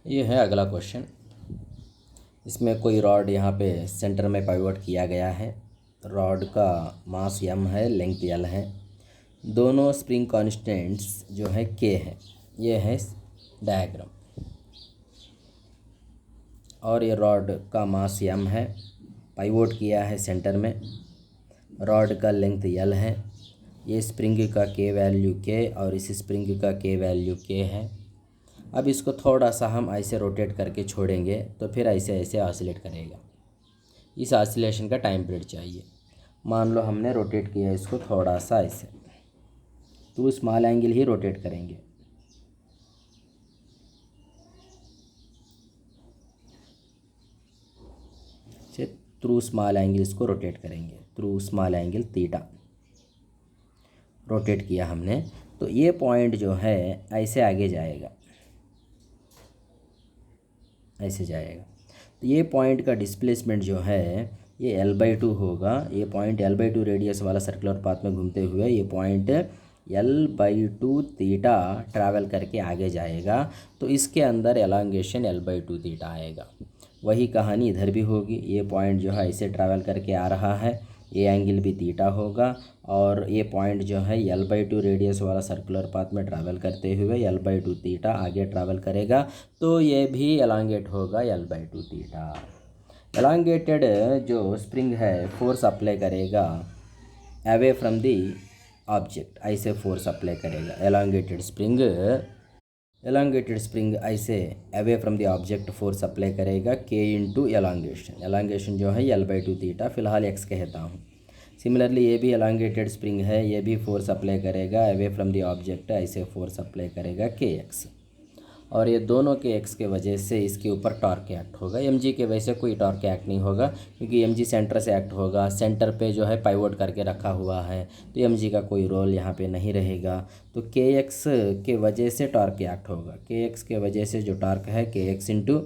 ये है अगला क्वेश्चन। इसमें कोई रॉड यहाँ पे सेंटर में पाइवोट किया गया है। रॉड का मास m है, लेंथ l है। दोनों स्प्रिंग कांस्टेंट्स जो है k है। ये है डायग्राम। और ये रॉड का मास m है, पाइवोट किया है सेंटर में। रॉड का लेंथ l है। ये स्प्रिंग का k वैल्यू k और इस स्प्रिंग का k वैल्यू k है। अब इसको थोड़ा सा हम ऐसे रोटेट करके छोड़ेंगे तो फिर ऐसे ऐसे ऑसिलेट करेगा। इस ऑसिलेशन का टाइम पीरियड चाहिए। मान लो हमने रोटेट किया इसको थोड़ा सा ऐसे, तो स्मॉल एंगल ही रोटेट करेंगे। थ्रू स्मॉल एंगल इसको रोटेट करेंगे, through small angle theta rotate किया हमने। तो ये पॉइंट जो है ऐसे आगे जाएगा, ऐसे जाएगा। तो ये पॉइंट का डिस्प्लेसमेंट जो है ये L/2 होगा। ये पॉइंट L/2 रेडियस वाला सर्कुलर पाथ में घूमते हुए ये पॉइंट L/2 थीटा ट्रैवल करके आगे जाएगा। तो इसके अंदर एलांगेशन L/2 थीटा आएगा। वही कहानी इधर भी होगी। ये पॉइंट जो है ऐसे ट्रैवल करके आ रहा है, ये एंगल भी थीटा होगा। और ये पॉइंट जो है L/2 रेडियस वाला सर्कुलर पाथ में ट्रैवल करते हुए L/2 थीटा आगे ट्रैवल करेगा। तो ये भी एलांगेट होगा L/2 थीटा। एलांगेटेड जो स्प्रिंग है फोर्स अप्लाई करेगा अवे फ्रॉम दी ऑब्जेक्ट, ऐसे फोर्स अप्लाई करेगा। एलांगेटेड स्प्रिंग ऐसे away from the object force apply करेगा k इंटू एलांगेशन। एलांगेशन जो है L/2 थीटा, फिलहाल x कहता हूँ। सिमिलरली ये भी एलांगेटेड स्प्रिंग है, ये भी फोर्स अप्लाई करेगा अवे फ्रॉम द ऑब्जेक्ट, ऐसे फोर्स अप्लाई करेगा kx। और ये दोनों के x के वजह से इसके ऊपर टॉर्क एक्ट होगा। mg के वजह से कोई टॉर्क एक्ट नहीं होगा, क्योंकि mg सेंटर से एक्ट होगा। सेंटर पे जो है पाइवोट करके रखा हुआ है, तो mg का कोई रोल यहाँ पे नहीं रहेगा। तो kx के वजह से टॉर्क एक्ट होगा। kx के वजह से जो टॉर्क है kx into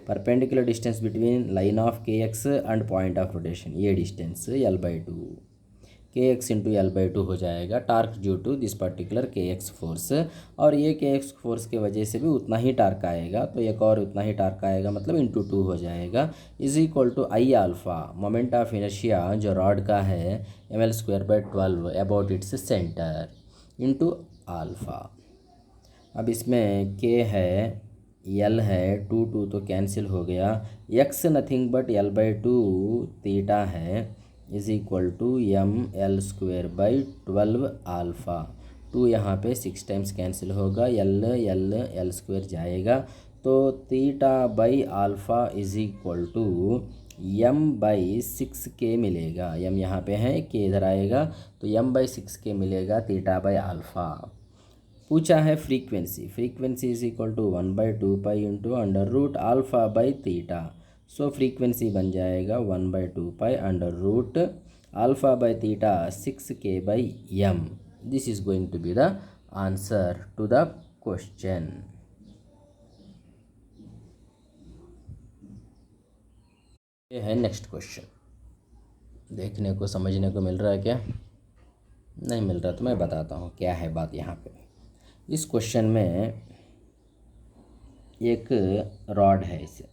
perpendicular distance between line of kx and point of rotation, ये distance L/2 kx into L/2 हो जाएगा, torque due to this particular kx force. और ये kx फोर्स के वजह से भी उतना ही टार्क आएगा, तो एक और उतना ही टार्क आएगा, मतलब इंटू 2 हो जाएगा। Is equal to I alpha, moment of inertia जो रॉड का है mL²/12 about its centre into alpha. अब इसमें k है, l है, 2 तो कैंसिल हो गया। x nothing but L/2 theta है, is equal to mL²/12 alpha. 2 यहाँ पे 6 टाइम्स कैंसिल होगा, L² जाएगा। तो theta by alpha is equal to m/6k मिलेगा। m यहाँ पे है, k इधर आएगा, तो m/6k मिलेगा थीटा बाई अल्फ़ा। पूछा है frequency is equal to 1/2 pi into under root alpha by theta. So frequency बन जाएगा 1/2 pi under root alpha by theta 6k/m। This is going to be the answer to the question. ये है next question. देखने को समझने को मिल रहा है क्या? नहीं मिल रहा तो मैं बताता हूँ क्या है बात यहाँ पे। इस क्वेश्चन में एक रॉड है, इसे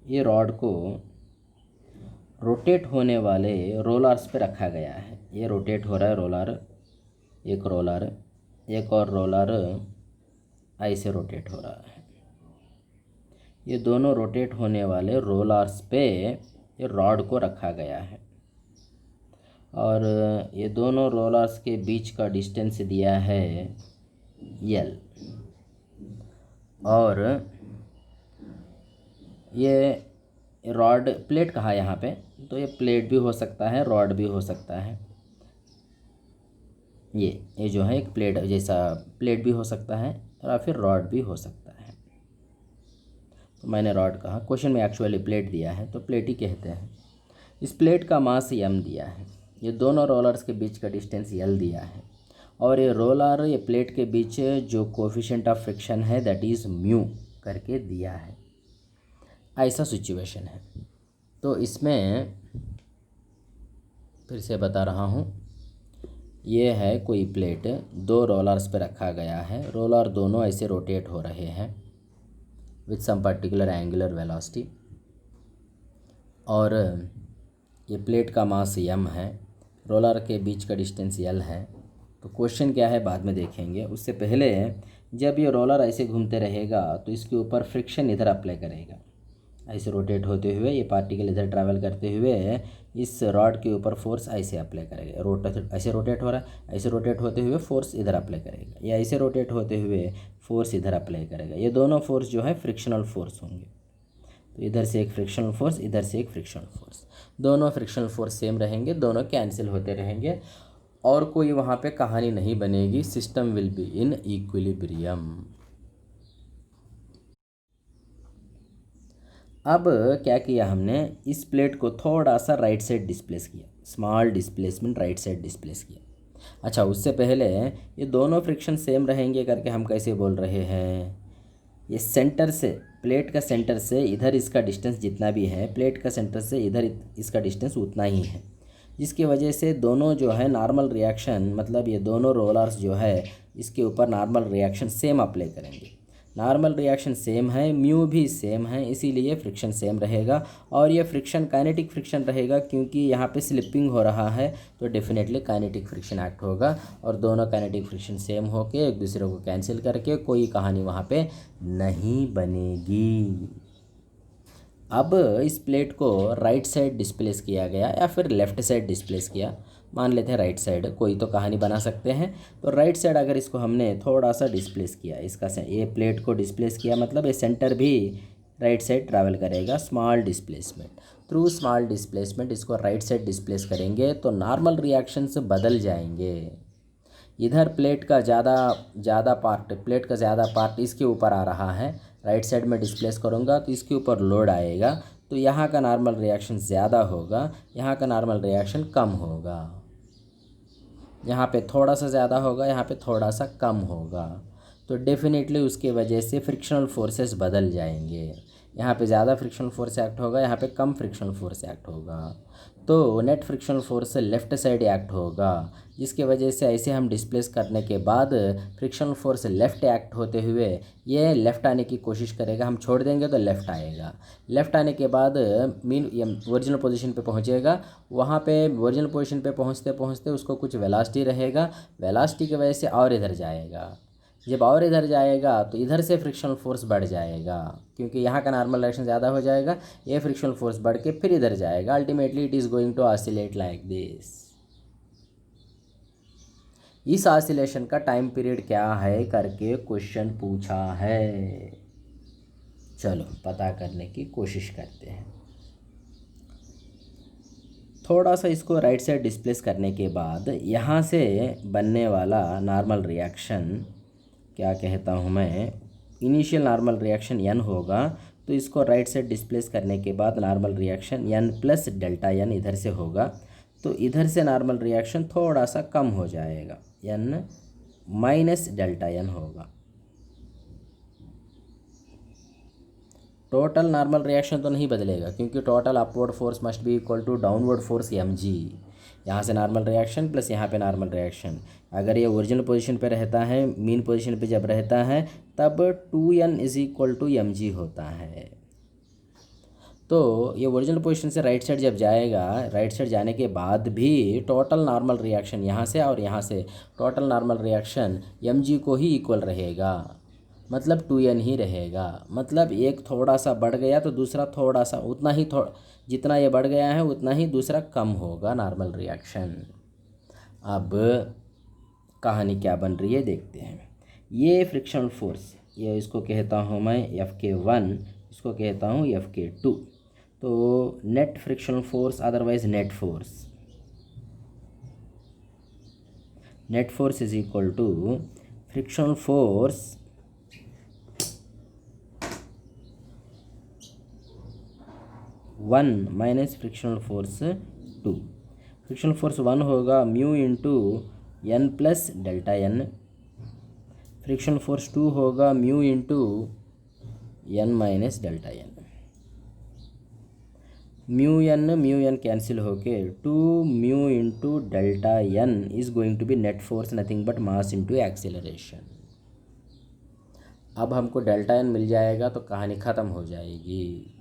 ये रॉड को रोटेट होने वाले रोलर्स पे रखा गया है। ये रोटेट हो रहा है रोलर, एक रोलर, एक और रोलर ऐसे रोटेट हो रहा है। ये दोनों रोटेट होने वाले रोलर्स पे ये रॉड को रखा गया है। और ये दोनों रोलर्स के बीच का डिस्टेंस दिया है L। और ये रॉड प्लेट कहा यहाँ पे, तो ये प्लेट भी हो सकता है, रॉड भी हो सकता है। ये जो है एक प्लेट जैसा, प्लेट भी हो सकता है और फिर रॉड भी हो सकता है। तो मैंने रॉड कहा, क्वेश्चन में एक्चुअली प्लेट दिया है तो प्लेट ही कहते हैं। इस प्लेट का मास m दिया है, ये दोनों रोलर्स के बीच का डिस्टेंस L दिया है, और ये रोलर ये प्लेट के बीच जो कोफिशिएंट ऑफ फ्रिक्शन है दैट इज़ म्यू करके दिया है। ऐसा सिचुएशन है। तो इसमें फिर से बता रहा हूँ, ये है कोई प्लेट, दो रोलर्स पे रखा गया है, रोलर दोनों ऐसे रोटेट हो रहे हैं with some particular angular velocity, और ये प्लेट का मास m है, रोलर के बीच का डिस्टेंस l है। तो क्वेश्चन क्या है बाद में देखेंगे, उससे पहले जब ये रोलर ऐसे घूमते रहेगा तो इसके ऊपर फ्रिक्शन इधर अप्लाई करेगा, ऐसे रोटेट होते हुए ये पार्टिकल इधर ट्रैवल करते हुए इस रॉड के ऊपर फोर्स ऐसे अप्लाई करेगा, ऐसे रोटेट हो रहा है, ऐसे रोटेट होते हुए फोर्स इधर अप्लाई करेगा, या ऐसे रोटेट होते हुए फोर्स इधर अप्लाई करेगा। ये दोनों फोर्स जो है फ्रिक्शनल फोर्स होंगे। तो इधर से एक फ्रिक्शनल फोर्स, इधर से एक फ्रिक्शनल फोर्स, दोनों फ्रिक्शनल फोर्स सेम रहेंगे, दोनों कैंसिल होते रहेंगे और कोई वहाँ पे कहानी नहीं बनेगी। System will be in equilibrium. अब क्या किया हमने, इस प्लेट को थोड़ा सा राइट साइड डिस्प्लेस किया, small displacement right side displace किया। अच्छा, उससे पहले ये दोनों फ्रिक्शन सेम रहेंगे करके हम कैसे बोल रहे हैं, ये सेंटर से, प्लेट का सेंटर से इधर इसका डिस्टेंस जितना भी है, प्लेट का सेंटर से इधर इसका डिस्टेंस उतना ही है, जिसकी वजह से दोनों जो है नॉर्मल रिएक्शन, मतलब ये दोनों रोलर्स जो है इसके ऊपर नॉर्मल रिएक्शन सेम अप्लाई करेंगे। नॉर्मल रिएक्शन सेम है, म्यू भी सेम है, इसीलिए फ्रिक्शन सेम रहेगा। और ये फ्रिक्शन काइनेटिक फ्रिक्शन रहेगा, क्योंकि यहाँ पे स्लिपिंग हो रहा है तो डेफिनेटली काइनेटिक फ्रिक्शन एक्ट होगा, और दोनों काइनेटिक फ्रिक्शन सेम होके एक दूसरे को कैंसिल करके कोई कहानी वहाँ पे नहीं बनेगी। अब इस प्लेट को राइट साइड डिस्प्लेस किया गया या फिर लेफ़्ट साइड डिस्प्लेस किया, मान लेते हैं राइट साइड, कोई तो कहानी बना सकते हैं। तो राइट साइड अगर इसको हमने थोड़ा सा डिस्प्लेस किया, इसका ये प्लेट को डिस्प्लेस किया, मतलब ये सेंटर भी राइट साइड ट्रैवल करेगा, small displacement, through small displacement इसको राइट साइड डिस्प्लेस करेंगे तो नॉर्मल रिएक्शंस बदल जाएंगे। इधर प्लेट का ज़्यादा पार्ट इसके ऊपर आ रहा है, राइट साइड में डिस्प्लेस करूँगा तो इसके ऊपर लोड आएगा, तो यहाँ का नॉर्मल रिएक्शन ज़्यादा होगा, यहाँ का नॉर्मल रिएक्शन कम होगा, यहाँ पे थोड़ा सा ज़्यादा होगा, यहाँ पे थोड़ा सा कम होगा। तो डेफिनेटली उसके वजह से फ्रिक्शनल फोर्सेस बदल जाएंगे, यहाँ पे ज़्यादा फ्रिक्शनल फोर्स एक्ट होगा, यहाँ पे कम फ्रिक्शनल फोर्स एक्ट होगा। तो net frictional force left side act होगा, जिसके वजह से ऐसे हम डिस्प्लेस करने के बाद फ्रिक्शनल फोर्स लेफ़्ट एक्ट होते हुए ये लेफ़्ट आने की कोशिश करेगा, हम छोड़ देंगे तो लेफ़्ट आएगा, लेफ़्ट आने के बाद ओरिजिनल पोजीशन पे पहुंचेगा, वहाँ पे ओरिजिनल पोजीशन पे पहुंचते पहुंचते उसको कुछ वेलोसिटी रहेगा, वेलोसिटी की वजह से और इधर जाएगा, जब और इधर जाएगा तो इधर से फ्रिक्शनल फोर्स बढ़ जाएगा, क्योंकि यहाँ का नॉर्मल रिएक्शन ज़्यादा हो जाएगा, ये फ्रिक्शनल फोर्स बढ़ के फिर इधर जाएगा, ultimately it is going to oscillate like this. इस ऑसिलेशन का टाइम पीरियड क्या है करके क्वेश्चन पूछा है, चलो पता करने की कोशिश करते हैं। थोड़ा सा इसको राइट साइड डिस्प्लेस करने के बाद यहाँ से बनने वाला नॉर्मल रिएक्शन क्या कहता हूँ मैं, इनिशियल नॉर्मल रिएक्शन n होगा, तो इसको राइट साइड डिस्प्लेस करने के बाद normal reaction n plus delta n इधर से होगा, तो इधर से नॉर्मल रिएक्शन थोड़ा सा कम हो जाएगा, n माइनस डेल्टा n होगा। टोटल नॉर्मल रिएक्शन तो नहीं बदलेगा, क्योंकि total upward force must be equal to downward force mg, यहाँ से नॉर्मल रिएक्शन प्लस यहाँ पे नॉर्मल रिएक्शन। अगर ये ओरिजिनल पोजीशन पे रहता है, मीन पोजीशन पे जब रहता है, तब 2n is equal to mg होता है। तो ये ओरिजिनल पोजीशन से राइट साइड जब जाएगा, राइट साइड जाने के बाद भी टोटल नॉर्मल रिएक्शन यहाँ से और यहाँ से टोटल नॉर्मल रिएक्शन mg को ही इक्वल रहेगा, मतलब 2n ही रहेगा। मतलब एक थोड़ा सा बढ़ गया तो दूसरा थोड़ा सा, उतना ही जितना ये बढ़ गया है उतना ही दूसरा कम होगा नॉर्मल रिएक्शन। अब कहानी क्या बन रही है देखते हैं। ये फ्रिक्शनल फोर्स, ये इसको कहता हूँ मैं Fk1, इसको कहता हूँ Fk2। तो net frictional force otherwise net force is equal to frictional force one minus frictional force 2। Frictional force 1 होगा mu into n plus delta n, frictional force 2 होगा mu into n minus delta n। Mu N cancel होके 2 mu into delta N is going to be net force nothing but mass into acceleration. अब हमको delta N मिल जाएगा तो कहानी ख़त्म हो जाएगी।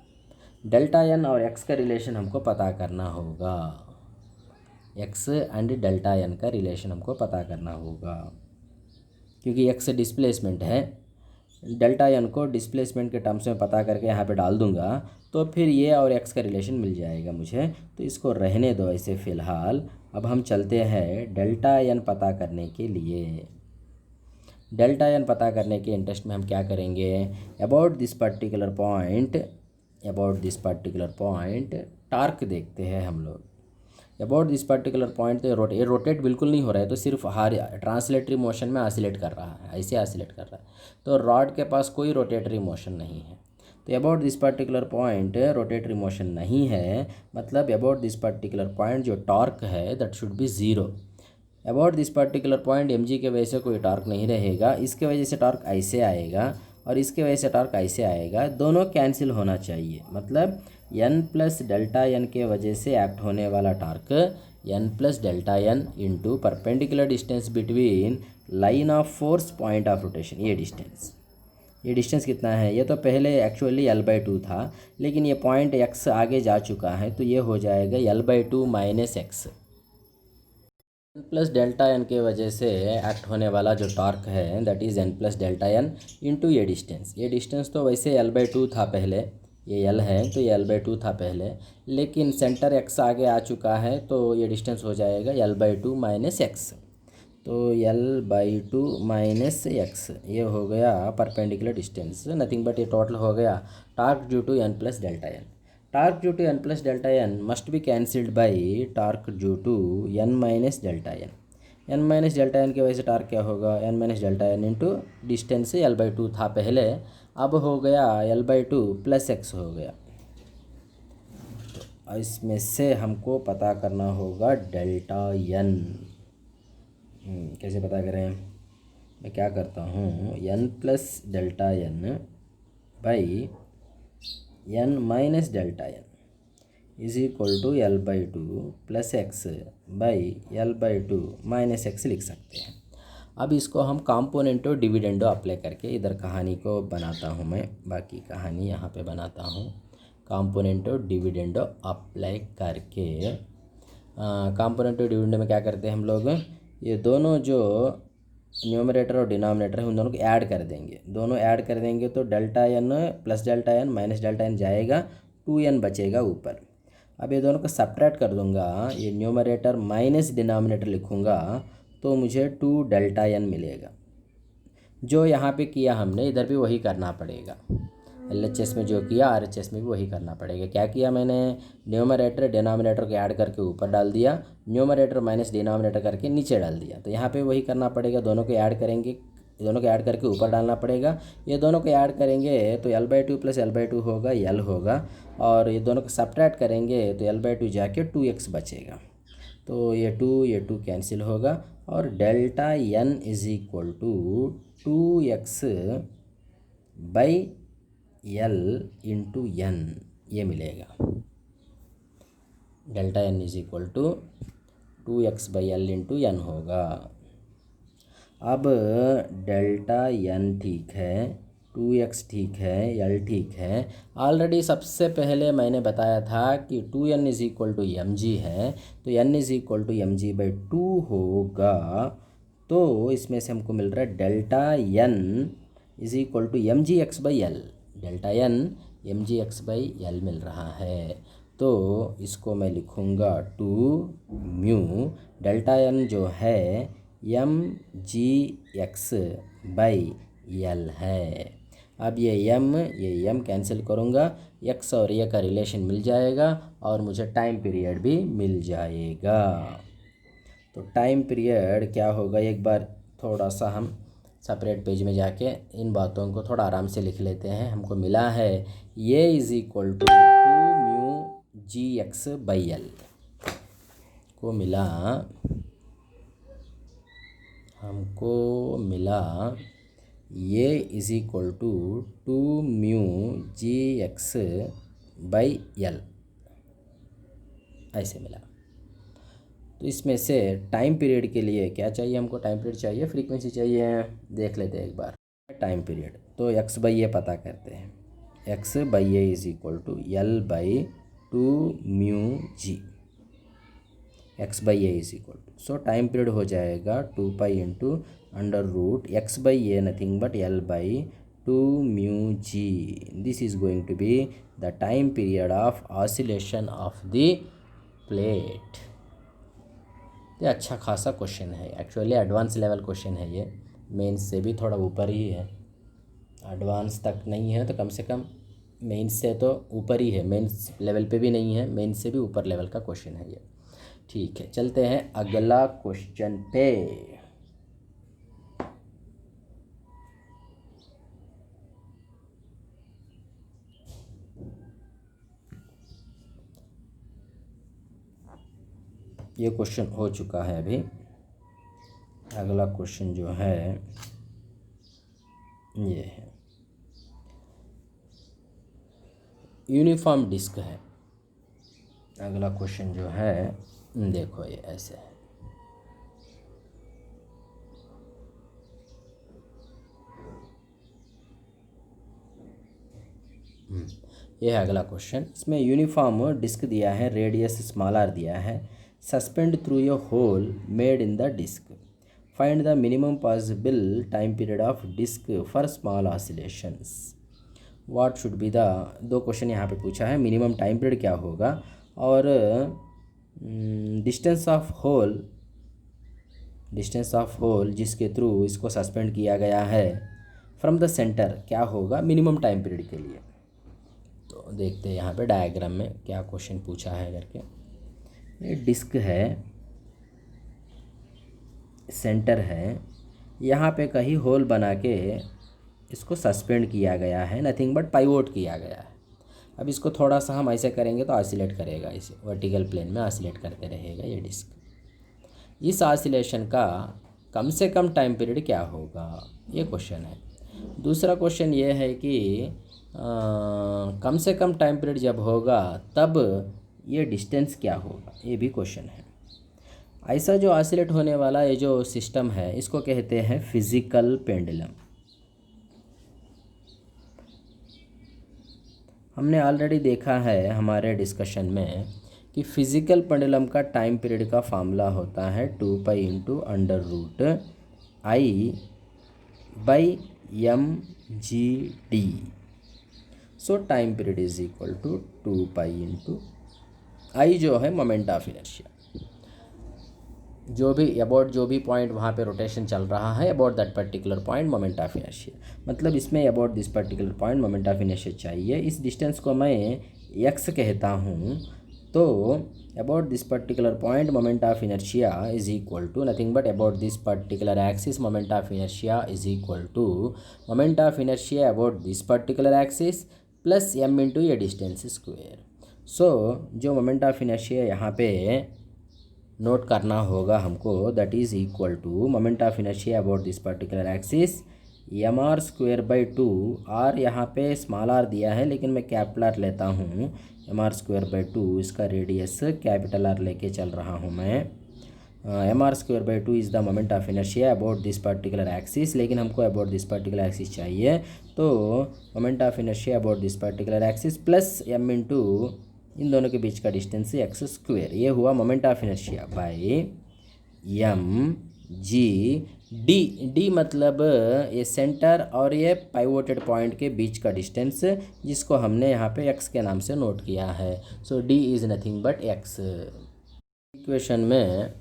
डेल्टा एन और एक्स का रिलेशन हमको पता करना होगा, एक्स एंड डेल्टा एन का रिलेशन हमको पता करना होगा, क्योंकि एक्स डिस्प्लेसमेंट है। डेल्टा एन को डिस्प्लेसमेंट के टर्म्स में पता करके यहाँ पे डाल दूंगा तो फिर ये और एक्स का रिलेशन मिल जाएगा मुझे। तो इसको रहने दो ऐसे फ़िलहाल। अब हम चलते हैं डेल्टा एन पता करने के लिए। डेल्टा एन पता करने के इंटरेस्ट में हम क्या करेंगे, about this particular point torque देखते हैं हम लोग। अबाउट दिस पर्टिकुलर पॉइंट तो ये रोटेट बिल्कुल नहीं हो रहा है, तो सिर्फ ट्रांसलेटरी मोशन में ऑसिलेट कर रहा है, ऐसे ऑसिलेट कर रहा है। तो रॉड के पास कोई रोटेटरी मोशन नहीं है। तो about this particular point rotatory motion नहीं है, मतलब अबाउट दिस पर्टिकुलर पॉइंट जो टॉर्क है that should be zero. About this particular point M G के वजह से कोई टॉर्क नहीं रहेगा, इसके वजह से टॉर्क ऐसे आएगा और इसके वजह से टॉर्क ऐसे आएगा, दोनों कैंसिल होना चाहिए। मतलब एन प्लस डेल्टा एन के वजह से एक्ट होने वाला torque N plus delta N into perpendicular distance between line of force point of rotation. ये डिस्टेंस कितना है, ये तो पहले एक्चुअली L/2 था, लेकिन ये पॉइंट x आगे जा चुका है तो ये हो जाएगा L/2 minus x. N plus delta N के वजह से एक्ट होने वाला जो टॉर्क है that is N plus delta N into ये डिस्टेंस तो वैसे L/2 था पहले, ये L है तो ये L/2 था पहले, लेकिन सेंटर x आगे आ चुका है तो ये डिस्टेंस हो जाएगा L/2 माइनस एक्स। तो L/2 माइनस एक्स ये हो गया परपेंडिकुलर डिस्टेंस, नथिंग बट ये टोटल हो गया torque due to N plus delta N. Torque due to N plus delta N must be cancelled by torque due to N minus delta N. N minus delta N की वजह से torque क्या होगा, N minus delta N into distance L/2 था पहले, अब हो गया L/2 प्लस एक्स हो गया। तो इसमें से हमको पता करना होगा डेल्टा एन। कैसे पता करें, मैं क्या करता हूँ, N plus delta N by N minus delta N is equal to L/2 plus x by L/2 minus x लिख सकते हैं। अब इसको हम कॉम्पोनेंटो डिविडेंडो अप्लाई करके इधर कहानी को बनाता हूँ, मैं बाकी कहानी यहाँ पे बनाता हूँ। कॉम्पोनेंटो डिविडेंडो अप्लाई करके कॉम्पोनेंटो डिविडेंडो में क्या करते हैं हम लोग, ये दोनों जो न्यूमरेटर और डिनोमिनेटर है उन दोनों को ऐड कर देंगे। दोनों ऐड कर देंगे तो delta N plus delta N minus delta N जाएगा, 2n बचेगा ऊपर। अब ये दोनों को सब्ट्रैक्ट कर दूंगा, ये न्यूमरेटर माइनस डिनोमिनेटर लिखूंगा तो मुझे 2 डेल्टा एन मिलेगा। जो यहाँ पे किया हमने इधर भी वही करना पड़ेगा, LHS में जो किया RHS में भी वही करना पड़ेगा। क्या किया मैंने, न्यूमरेटर डिनोमिनेटर को ऐड करके ऊपर डाल दिया, न्यूमरेटर माइनस डिनोमिनेटर करके नीचे डाल दिया। तो यहाँ पे वही करना पड़ेगा, दोनों को ऐड करेंगे, दोनों को ऐड करके ऊपर डालना पड़ेगा। ये दोनों को ऐड करेंगे तो L/2 प्लस L/2 होगा, L होगा, और ये दोनों को सब्ट्रैक्ट करेंगे तो L/2 जाके 2x बचेगा। तो ये 2 कैंसिल होगा और delta N is equal to 2x by L into N ये मिलेगा। Delta N is equal to 2x by L into N होगा। अब डेल्टा एन ठीक है, 2x ठीक है, L ठीक है। ऑलरेडी सबसे पहले मैंने बताया था कि 2n is equal to M G है, तो n is equal to M G by 2 होगा। तो इसमें से हमको मिल रहा है delta n is equal to M G x by L. Delta n M G x by L मिल रहा है, तो इसको मैं लिखूँगा 2 म्यू डेल्टा n जो है M G x by L है। अब ये एम कैंसिल करूँगा, एक्स और ये का रिलेशन मिल जाएगा और मुझे टाइम पीरियड भी मिल जाएगा। तो टाइम पीरियड क्या होगा, एक बार थोड़ा सा हम सेपरेट पेज में जाके इन बातों को थोड़ा आराम से लिख लेते हैं। हमको मिला है ये is equal to 2 mu G x by L को मिला, हमको मिला ये is equal to 2 mu G x by L. ऐसे मिला। तो इसमें से टाइम पीरियड के लिए क्या चाहिए हमको, टाइम पीरियड चाहिए, फ्रीक्वेंसी चाहिए, देख लेते हैं एक बार। टाइम पीरियड तो एक्स बाई ए पता करते हैं, x by A is equal to L by 2μg, x by A is equal to, so time period हो जाएगा 2 pi into under root x by A nothing but L by 2μg। This is going to be the time period of oscillation of the plate. ये अच्छा खासा question है, actually advance level question है ये, mains से भी थोड़ा ऊपर ही है, एडवांस तक नहीं है तो कम से कम मेंस से तो ऊपर ही है, मेंस लेवल पे भी नहीं है, मेंस से भी ऊपर लेवल का क्वेश्चन है ये। ठीक है, चलते हैं अगला क्वेश्चन पे। ये क्वेश्चन हो चुका है अभी। अगला क्वेश्चन जो है ये है, यूनिफॉर्म डिस्क है। अगला क्वेश्चन जो है देखो ये ऐसे है, ये है अगला क्वेश्चन। इसमें यूनिफॉर्म डिस्क दिया है, रेडियस स्मॉल आर दिया है, suspend through a hole made in the disc, find the minimum possible time period of disc for small oscillations, what should be the, दो क्वेश्चन यहाँ पे पूछा है, मिनिमम टाइम पीरियड क्या होगा और डिस्टेंस ऑफ होल जिसके थ्रू इसको सस्पेंड किया गया है फ्रॉम द सेंटर क्या होगा मिनिमम टाइम पीरियड के लिए। तो देखते हैं यहाँ पे डायग्राम में क्या क्वेश्चन पूछा है करके। ये डिस्क है, सेंटर है, यहाँ पे कहीं होल बना के इसको सस्पेंड किया गया है, नथिंग बट पाइवोट किया गया है। अब इसको थोड़ा सा हम ऐसे करेंगे तो ऑसिलेट करेगा, इसे वर्टिकल प्लेन में ऑसिलेट करते रहेगा ये डिस्क। इस ऑसिलेशन का कम से कम टाइम पीरियड क्या होगा, ये क्वेश्चन है। दूसरा क्वेश्चन ये है कि कम से कम टाइम पीरियड जब होगा तब ये डिस्टेंस क्या होगा, ये भी क्वेश्चन है। ऐसा जो ऑसिलेट होने वाला ये जो सिस्टम है इसको कहते हैं फिजिकल पेंडुलम। हमने ऑलरेडी देखा है हमारे डिस्कशन में कि फिजिकल पेंडुलम का टाइम पीरियड का फार्मूला होता है 2 pi into under root I by mg/d। So time period is equal to 2 pi into I जो है मोमेंट ऑफ इनर्शिया, जो भी अबाउट जो भी पॉइंट वहाँ पे रोटेशन चल रहा है about that particular point moment of inertia, मतलब इसमें about this particular point moment of inertia चाहिए। इस डिस्टेंस को मैं x कहता हूँ, तो about this particular point moment of inertia is equal to nothing but about this particular axis moment of inertia is equal to moment of inertia about this particular axis plus m into ये distance square. So जो moment of inertia यहाँ पे note करना होगा हमको, that is equal to moment of inertia about this particular axis mr²/2। R यहाँ पे small R दिया है लेकिन मैं कैपिटल आर लेता हूँ, mr²/2 इसका रेडियस कैपिटल आर लेके चल रहा हूँ मैं। mr²/2 is the moment of inertia about this particular axis, लेकिन हमको अबाउट दिस पर्टिकुलर एक्सिस चाहिए, तो moment of inertia about this particular axis plus m into इन दोनों के बीच का डिस्टेंस x², ये हुआ moment of inertia by mg/d मतलब ये सेंटर और ये पाइवोटेड पॉइंट के बीच का डिस्टेंस जिसको हमने यहाँ पे x के नाम से नोट किया है। So d is nothing but x। Equation में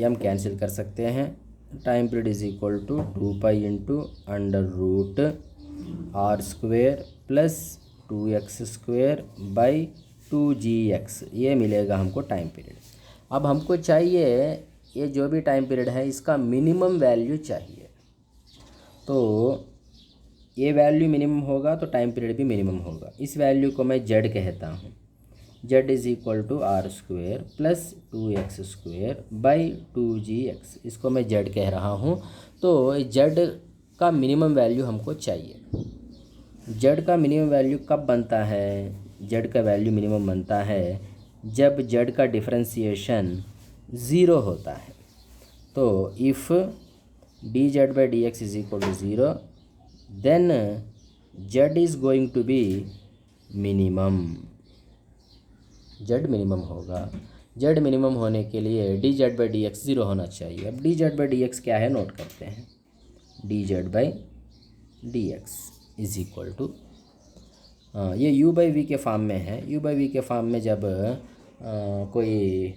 m कैंसिल कर सकते हैं, time period is equal to 2 pi into under root r² plus 2x² by 2gx, ये मिलेगा हमको टाइम पीरियड। अब हमको चाहिए ये जो भी टाइम पीरियड है इसका मिनिमम वैल्यू चाहिए, तो ये वैल्यू मिनिमम होगा तो टाइम पीरियड भी मिनिमम होगा। इस वैल्यू को मैं z कहता हूँ, z is equal to r² plus 2x² by 2gx, इसको मैं z कह रहा हूँ। तो z का मिनिमम वैल्यू हमको चाहिए। z का मिनिमम वैल्यू कब बनता है, जेड का वैल्यू मिनिमम बनता है जब जेड का डिफरेंशिएशन ज़ीरो होता है। तो if D Z by D X is equal to zero then Z is going to be minimum, Z minimum होगा। जेड मिनिमम होने के लिए D Z by D X zero होना चाहिए। अब D Z by D X क्या है note करते हैं। D Z by D X is equal to, ये u बाई वी के फॉर्म में है। u बाई वी के फॉर्म में जब कोई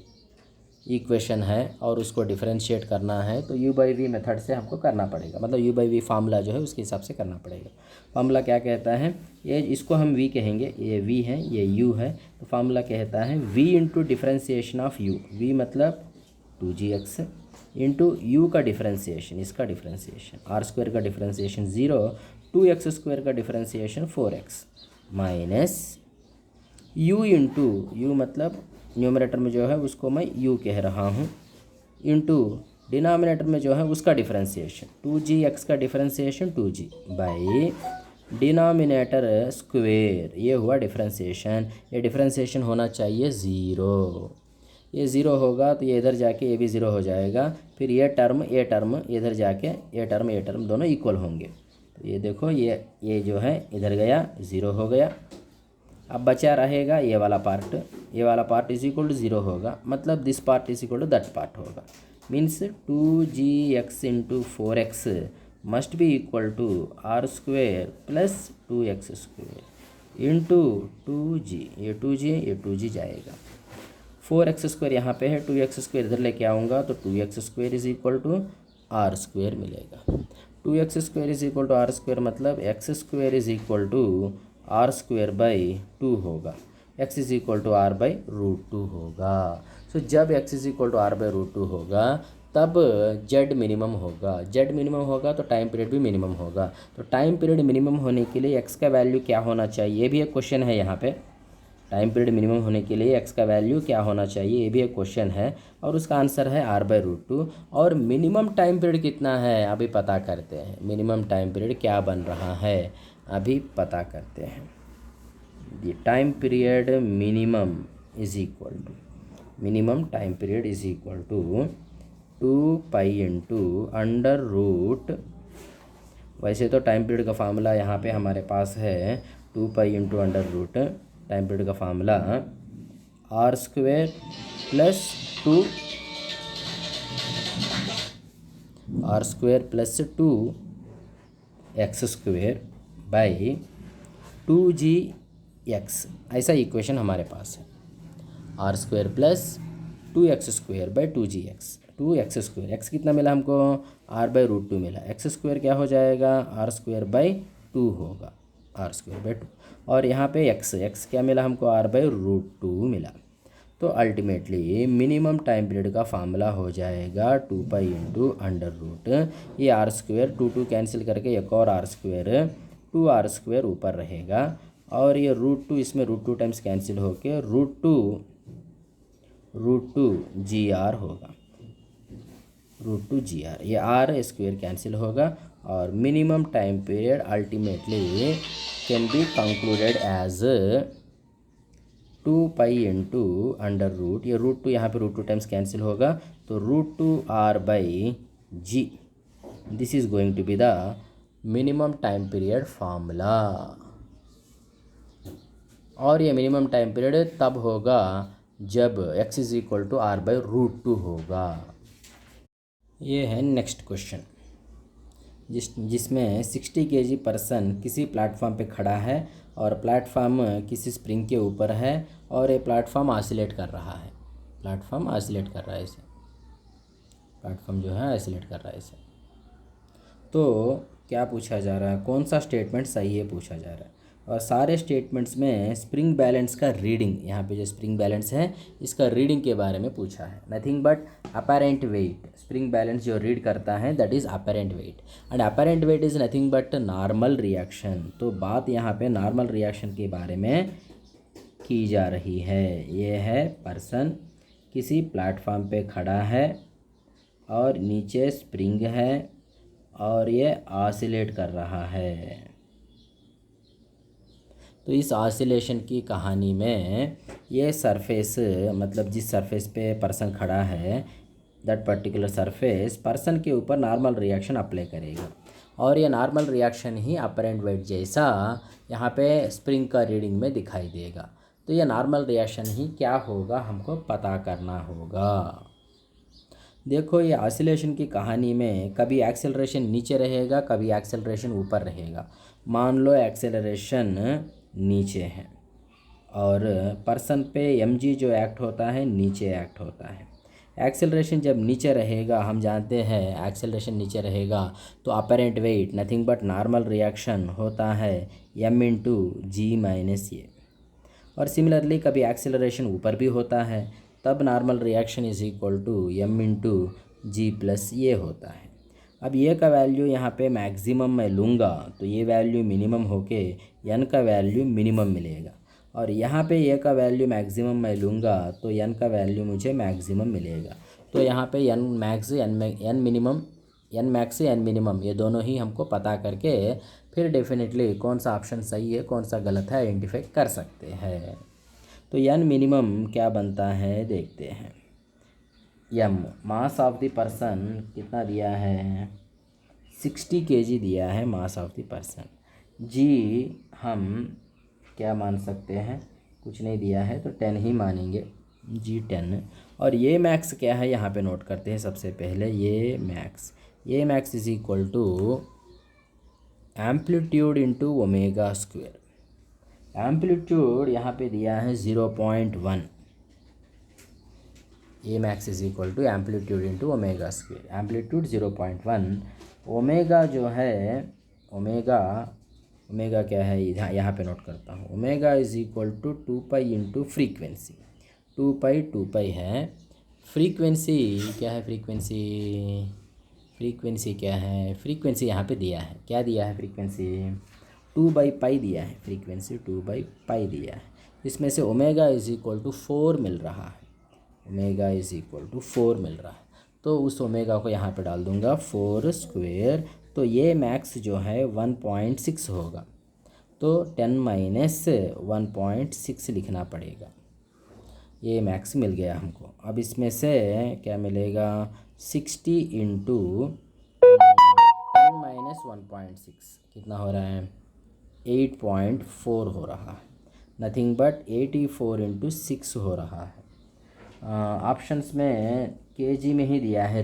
इक्वेशन है और उसको डिफरेंशिएट करना है तो u बाई वी मेथड से हमको करना पड़ेगा, मतलब u बाई वी फार्मूला जो है उसके हिसाब से करना पड़ेगा। फार्मूला क्या कहता है, ये इसको हम v कहेंगे, ये v है ये u है, तो फार्मूला कहता है v into differentiation of u, v मतलब 2gx इंटू u का डिफरेंशिएशन, इसका डिफरेंशिएशन आर स्क्वायर का डिफरेंशिएशन 0, 2x स्क्वायर का differentiation 4x minus u into u मतलब न्यूमरेटर में जो है उसको मैं u कह रहा हूँ, इंटू डिनोमिनेटर में जो है उसका डिफरेंशिएशन 2gx का differentiation 2g by denominator square, ये हुआ डिफरेंशिएशन। ये डिफरेंशिएशन होना चाहिए ज़ीरो, ये ज़ीरो होगा तो ये इधर जाके ये भी ज़ीरो हो जाएगा, फिर ये टर्म इधर जाके ये टर्म दोनों इक्वल होंगे। तो ये देखो ये जो है इधर गया ज़ीरो हो गया। अब बचा रहेगा ये वाला part is equal to zero होगा, मतलब this part is equal to that part होगा। Means 2gx into 4x must be equal to R square plus 2x square into 2g, ये 2g जाएगा, 4x स्क्वायर यहाँ पे है, 2x स्क्वायर इधर लेके आऊँगा तो 2x square is equal to R square मिलेगा। 2x square is equal to R square मतलब x square is equal to R square by 2 होगा, x is equal to R by root 2 होगा। So जब x is equal to R by root 2 होगा तब z minimum होगा। z minimum होगा तो time period भी मिनिमम होगा। तो टाइम पीरियड मिनिमम होने के लिए x का वैल्यू क्या होना चाहिए, ये भी एक क्वेश्चन है यहाँ पे। टाइम पीरियड मिनिमम होने के लिए x का वैल्यू क्या होना चाहिए, ये भी एक क्वेश्चन है और उसका आंसर है r बाई रूट 2। और मिनिमम टाइम पीरियड कितना है अभी पता करते हैं। मिनिमम टाइम पीरियड क्या बन रहा है अभी पता करते हैं। The time period minimum is equal to, minimum time period is equal to 2 pi into under root, वैसे तो टाइम पीरियड का फार्मूला यहाँ पे हमारे पास है 2 pi into under root, time period का formula R square plus 2 X square by 2gx, ऐसा इक्वेशन हमारे पास है। R square plus 2x square by 2x square, X कितना मिला हमको r बाई रूट 2 मिला, एक्स स्क्वेयर क्या हो जाएगा आर स्क्वेयर बाई 2 होगा, आर स्क्वेयर बाई 2, और यहाँ पे x क्या मिला हमको r बाई रूट 2 मिला। तो अल्टीमेटली मिनिमम टाइम पीरियड का फार्मूला हो जाएगा 2 पाई इंटू अंडर रूट, ये आर स्क्वेयर 2 कैंसिल करके एक और आर स्क्वेयर, 2r स्क्वेयर ऊपर रहेगा और ये रूट 2 इसमें रूट 2 टाइम्स कैंसिल होके रूट टू जी आर होगा, रूट 2 जी आर, ये आर स्क्वेयर कैंसिल होगा और minimum time period ultimately can be concluded as 2 pi into under root, ये रूट 2 यहाँ पे रूट 2 टाइम्स कैंसिल होगा तो root 2 R by G, this is going to be the minimum time period formula. और ये minimum time period तब होगा जब x is equal to R by root 2 होगा। ये है नेक्स्ट क्वेश्चन, जिसमें 60 kg पर्सन किसी प्लेटफॉर्म पे खड़ा है और प्लेटफॉर्म किसी स्प्रिंग के ऊपर है और ये प्लेटफॉर्म ऑसिलेट कर रहा है, इसे प्लेटफॉर्म जो है ऑसिलेट कर रहा है इसे। तो क्या पूछा जा रहा है, कौन सा स्टेटमेंट सही है पूछा जा रहा है, और सारे स्टेटमेंट्स में स्प्रिंग बैलेंस का रीडिंग, यहाँ पे जो स्प्रिंग बैलेंस है इसका रीडिंग के बारे में पूछा है। Nothing but apparent wait, spring balance जो रीड करता है that is apparent wait, and apparent wait is nothing but normal reaction. तो बात यहाँ पे नॉर्मल रिएक्शन के बारे में की जा रही है। ये है पर्सन किसी प्लेटफॉर्म पे खड़ा है और नीचे स्प्रिंग है और ये ऑसिलेट कर रहा है। तो इस ऑसिलेशन की कहानी में ये सरफेस, मतलब जिस सरफेस पे पर्सन खड़ा है, दैट पर्टिकुलर सरफेस पर्सन के ऊपर नॉर्मल रिएक्शन अप्लाई करेगा, और ये नॉर्मल रिएक्शन ही अपरेंट वेट जैसा यहाँ पे स्प्रिंग का रीडिंग में दिखाई देगा। तो ये नॉर्मल रिएक्शन ही क्या होगा हमको पता करना होगा। देखो, ये ऑसिलेशन की कहानी में कभी एक्सेलरेशन नीचे रहेगा, कभी एक्सेलरेशन ऊपर रहेगा। मान लो एक्सेलरेशन नीचे है और पर्सन पे mg जो एक्ट होता है नीचे एक्ट होता है। एक्सेलरेशन जब नीचे रहेगा, हम जानते हैं एक्सेलरेशन नीचे रहेगा तो apparent weight nothing but normal reaction होता है m into G minus A. और सिमिलरली कभी एक्सेलरेशन ऊपर भी होता है, तब normal reaction is equal to m into G plus A होता है। अब ये का वैल्यू यहाँ पे मैक्सिमम मैं लूँगा तो ये वैल्यू मिनिमम होके n का वैल्यू मिनिमम मिलेगा, और यहाँ पे ए का वैल्यू मैक्सिमम मैं लूँगा तो n का वैल्यू मुझे मैक्सिमम मिलेगा। तो यहाँ पे n max n minimum, n max n minimum ये दोनों ही हमको पता करके फिर डेफिनेटली कौन सा ऑप्शन सही है कौन सा गलत है आइडेंटिफाई कर सकते हैं। तो n मिनिमम क्या बनता है देखते हैं। m mass of the person कितना दिया है, 60 kg दिया है mass of the person. g हम क्या मान सकते हैं, कुछ नहीं दिया है तो 10 ही मानेंगे, g 10। और ये मैक्स क्या है यहाँ पे नोट करते हैं सबसे पहले। ये max is equal to amplitude into omega square. Amplitude यहाँ पे दिया है 0.1। A max is equal to amplitude into omega square. Amplitude 0.1, omega जो है ओमेगा क्या है यहाँ पे नोट करता हूँ। Omega is equal to 2 pi into frequency. 2 pi है। फ्रीक्वेंसी क्या है, फ्रीक्वेंसी क्या है, फ्रीक्वेंसी यहाँ पे दिया है, क्या दिया है फ्रीक्वेंसी 2/पाई दिया है, फ्रीक्वेंसी 2/पाई दिया है। इसमें से ओमेगा इज इक्वल टू 4 मिल रहा है, ओमेगा इज इक्वल टू 4 मिल रहा है। तो उस ओमेगा को यहाँ पे डाल दूंगा 4 स्क्वेयर, तो ये मैक्स जो है 1.6 होगा, तो 10 माइनस 1.6 लिखना पड़ेगा। ये मैक्स मिल गया हमको। अब इसमें से क्या मिलेगा, 60 इंटू 10 माइनस 1.6 कितना हो रहा है, 8.4 हो रहा है, नथिंग बट 84 इंटू 6 हो रहा है। ऑप्शंस में केजी में ही दिया है,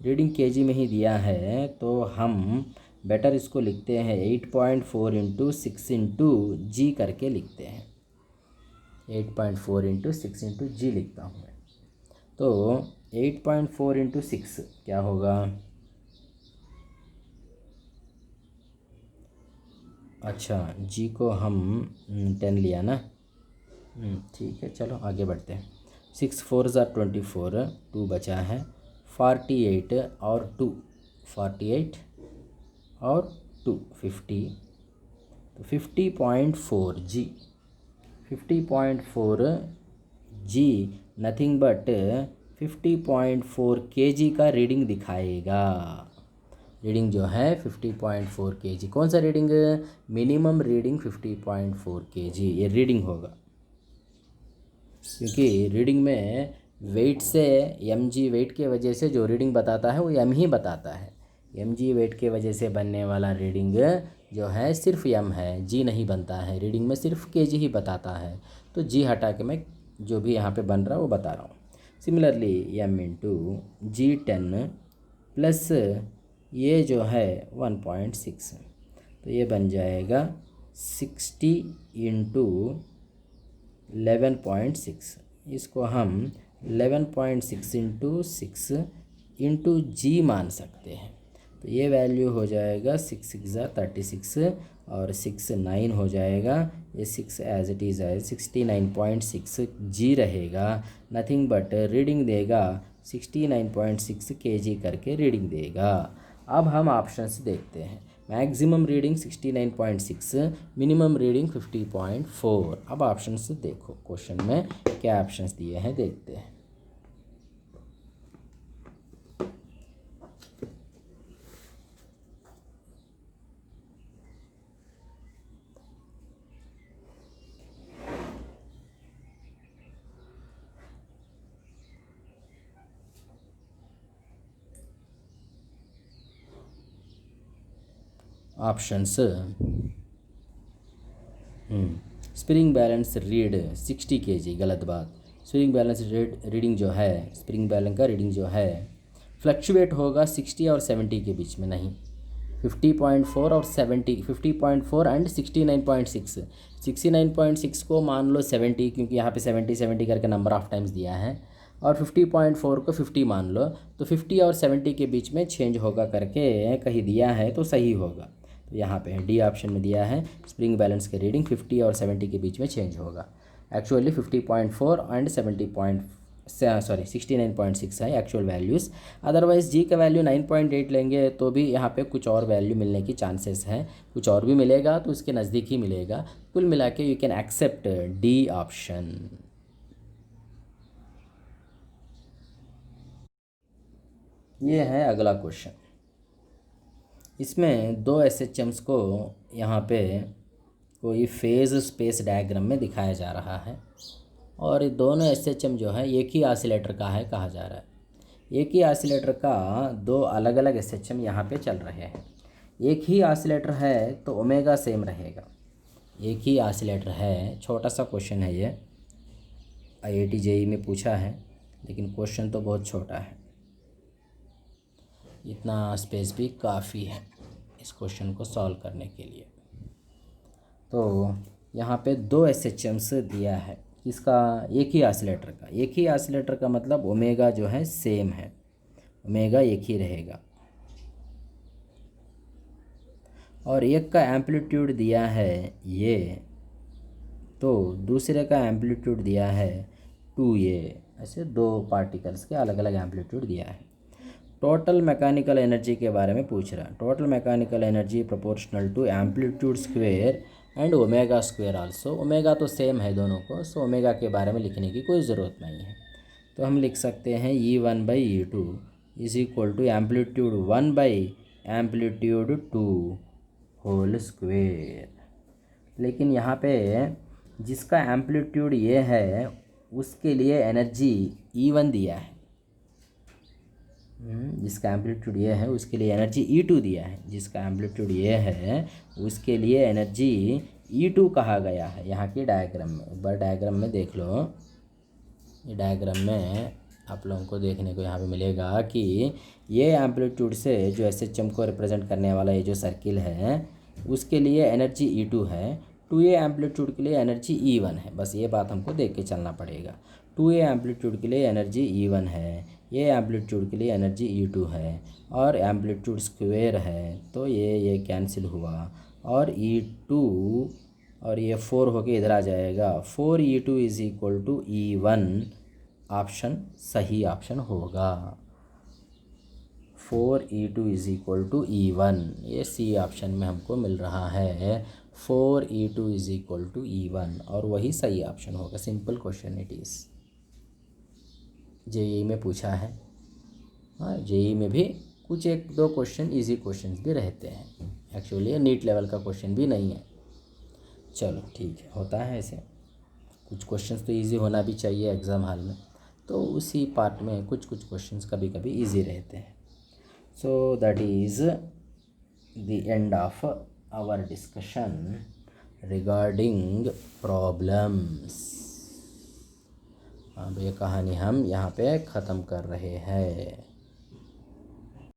रीडिंग केजी में ही दिया है, तो हम बेटर इसको लिखते हैं 8.4 इंटू 6 इंटू जी करके लिखते हैं। 8.4 इंटू 6 इंटू जी लिखता हूँ मैं। तो 8.4 इंटू 6 क्या होगा, अच्छा जी को हम 10 लिया ना, ठीक है चलो आगे बढ़ते हैं। 6 4 ज़ा 24, 2 बचा है, 48 और 2, 48 और 2 50, तो 50.4 जी, 50.4 जी नथिंग बट 50.4 kg का रीडिंग दिखाएगा। रीडिंग जो है 50.4 kg, कौन सा रीडिंग, मिनिमम रीडिंग 50.4 kg ये रीडिंग होगा, क्योंकि रीडिंग में वेट से mg वेट के वजह से जो रीडिंग बताता है वो m ही बताता है। mg वेट के वजह से बनने वाला रीडिंग जो है सिर्फ m है, g नहीं बनता है। रीडिंग में सिर्फ kg ही बताता है, तो g हटा के मैं जो भी यहाँ पे बन रहा है वो बता रहा हूँ। सिमिलरली m इंटू जी 10 प्लस ये जो है 1.6, तो ये बन जाएगा 60 इंटू 11.6। इसको हम 11.6 इंटू 6 इंटू जी मान सकते हैं, तो ये वैल्यू हो जाएगा 6 6 ज़ा 36 और 6 9 हो जाएगा। ये 6 एज इट इज़ है 69.6 जी रहेगा, नथिंग बट रीडिंग देगा 69.6 kg करके रीडिंग देगा। अब हम ऑप्शंस देखते हैं। Maximum reading 69.6, minimum reading 50.4। अब ऑप्शंस देखो, क्वेश्चन में क्या ऑप्शंस दिए हैं देखते हैं। Options spring balance read 60 kg, गलत बात। स्प्रिंग बैलेंस रीडिंग जो है, स्प्रिंग बैलेंस का रीडिंग जो है फ्लक्चुएट होगा 60 और 70 के बीच में, नहीं 50.4 और 70, 50.4 एंड 69.6। 69.6 को मान लो 70, क्योंकि यहाँ पे 70 करके नंबर ऑफ टाइम्स दिया है, और 50.4 को 50 मान लो, तो 50 और 70 के बीच में चेंज होगा करके कहीं दिया है, तो सही होगा। तो यहाँ पे डी ऑप्शन में दिया है स्प्रिंग बैलेंस के रीडिंग 50 और 70 के बीच में चेंज होगा। एक्चुअली 50.4 एंड 69.6 है एक्चुअल वैल्यूज़। अदरवाइज़ जी का वैल्यू 9.8 लेंगे तो भी यहाँ पे कुछ और वैल्यू मिलने की चांसेस हैं, कुछ और भी मिलेगा तो उसके नज़दीक ही मिलेगा। कुल मिला के you can accept D option. ये है अगला क्वेश्चन। इसमें दो SHMs को यहाँ पे कोई फेज़ स्पेस डायग्राम में दिखाया जा रहा है, और ये दोनों SHM जो है एक ही ऑसिलेटर का है कहा जा रहा है। एक ही ऑसिलेटर का दो अलग अलग SHM यहाँ पे चल रहे हैं। एक ही ऑसिलेटर है तो ओमेगा सेम रहेगा। एक ही ऑसिलेटर है, छोटा सा क्वेश्चन है ये, IIT JEE में पूछा है, लेकिन क्वेश्चन तो बहुत छोटा है, इतना स्पेस भी काफ़ी है इस क्वेश्चन को सॉल्व करने के लिए। तो यहाँ पे दो SHMs दिया है, इसका एक ही ऑसिलेटर का। एक ही ऑसिलेटर का मतलब ओमेगा जो है सेम है, ओमेगा एक ही रहेगा। और एक का एम्पलीट्यूड दिया है ये, तो दूसरे का एम्पलीट्यूड दिया है 2a। ऐसे दो पार्टिकल्स के अलग अलग एम्पलीट्यूड दिया है। टोटल मैकेनिकल एनर्जी के बारे में पूछ रहा है। Total mechanical energy proportional to amplitude square and omega square also. Omega तो सेम है दोनों को, सो ओमेगा के बारे में लिखने की कोई ज़रूरत नहीं है। तो हम लिख सकते हैं E1/E2 is equal to amplitude amplitude 2 whole square. लेकिन यहाँ पे जिसका एम्पलीट्यूड ये है उसके लिए एनर्जी E1 दिया है, जिसका एम्पलीट्यूड ये है उसके लिए एनर्जी E2 दिया है। जिसका एम्पलीट्यूड ये है उसके लिए एनर्जी E2 कहा गया है यहाँ की डायग्राम में। एक बार डायग्राम में देख लो। ये डायग्राम में आप लोगों को देखने को यहाँ पे मिलेगा कि ये एम्पलीट्यूड से जो SHM को रिप्रेजेंट करने वाला ये जो सर्किल है उसके लिए एनर्जी E2 है, 2a एम्पलीट्यूड के लिए एनर्जी E1 है। बस ये बात हमको देख के चलना पड़ेगा। 2a एम्पलीट्यूड के लिए एनर्जी E1 है, ये एम्पलीट्यूड के लिए एनर्जी E2 है, और एम्पलीट्यूड स्क्वेयर है तो ये कैंसिल हुआ, और E2 और ये 4 होके इधर आ जाएगा। 4E2 is equal to E1 option सही ऑप्शन होगा। 4E2 is equal to E1, ये सी ऑप्शन में हमको मिल रहा है। 4E2 is equal to E1 और वही सही ऑप्शन होगा। Simple question it is. JEE में पूछा है। हाँ, JEE में भी कुछ एक दो क्वेश्चन इजी क्वेश्चंस भी रहते हैं। एक्चुअली ये नीट लेवल का क्वेश्चन भी नहीं है। चलो ठीक है, होता है ऐसे। कुछ क्वेश्चंस तो इजी होना भी चाहिए एग्ज़ाम हॉल में, तो उसी पार्ट में कुछ क्वेश्चंस कभी कभी इजी रहते हैं। So that is the end of our discussion regarding problems. अब ये कहानी हम यहाँ पे ख़त्म कर रहे हैं।